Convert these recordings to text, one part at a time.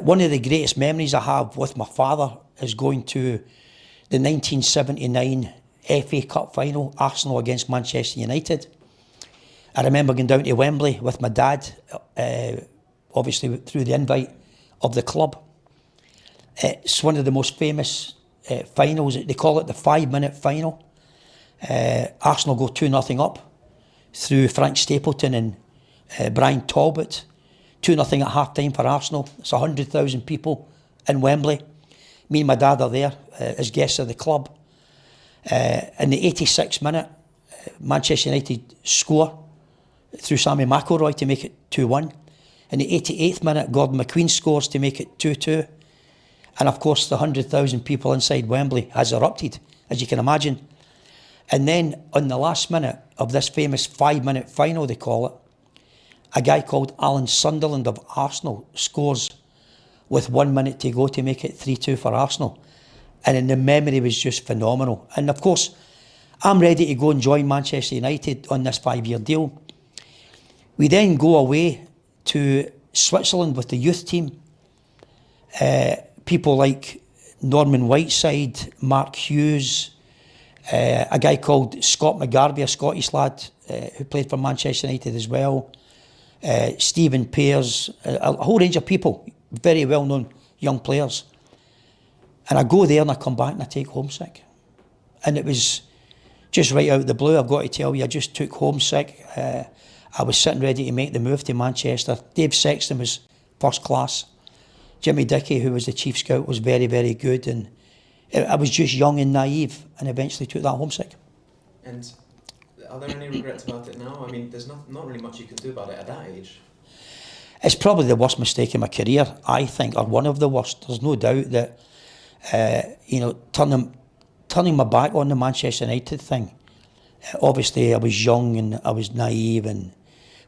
One of the greatest memories I have with my father is going to the 1979 FA Cup final, Arsenal against Manchester United. I remember going down to Wembley with my dad, obviously through the invite of the club. It's one of the most famous finals. They call it the 5-minute final. Arsenal go 2-0 up through Frank Stapleton and Brian Talbot. 2-0 at half-time for Arsenal. It's 100,000 people in Wembley. Me and my dad are there as guests of the club. In the 86th minute, Manchester United score through Sammy McIlroy to make it 2-1. In the 88th minute, Gordon McQueen scores to make it 2-2. And of course, the 100,000 people inside Wembley has erupted, as you can imagine. And then on the last minute of this famous 5-minute final, they call it, a guy called Alan Sunderland of Arsenal scores with 1 minute to go to make it 3-2 for Arsenal. And the memory was just phenomenal. And of course, I'm ready to go and join Manchester United on this 5-year deal. We then go away to Switzerland with the youth team. People like Norman Whiteside, Mark Hughes, a guy called Scott McGarvey, a Scottish lad who played for Manchester United as well. Stephen Pears, a whole range of people, very well-known young players. And I go there and I come back and I take homesick. And it was just right out of the blue, I've got to tell you, I just took homesick. I was sitting ready to make the move to Manchester. Dave Sexton was first class. Jimmy Dickey, who was the chief scout, was very, very good. And I was just young and naive and eventually took that homesick. And are there any regrets about it now? I mean, there's not really much you can do about it at that age. It's probably the worst mistake in my career, I think, or one of the worst. There's no doubt that, turning my back on the Manchester United thing. Obviously, I was young and I was naive, and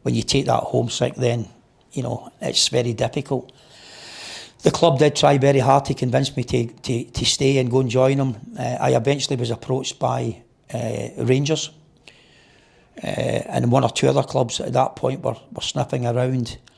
when you take that homesick, then, it's very difficult. The club did try very hard to convince me to stay and go and join them. I eventually was approached by Rangers, and one or two other clubs at that point were sniffing around.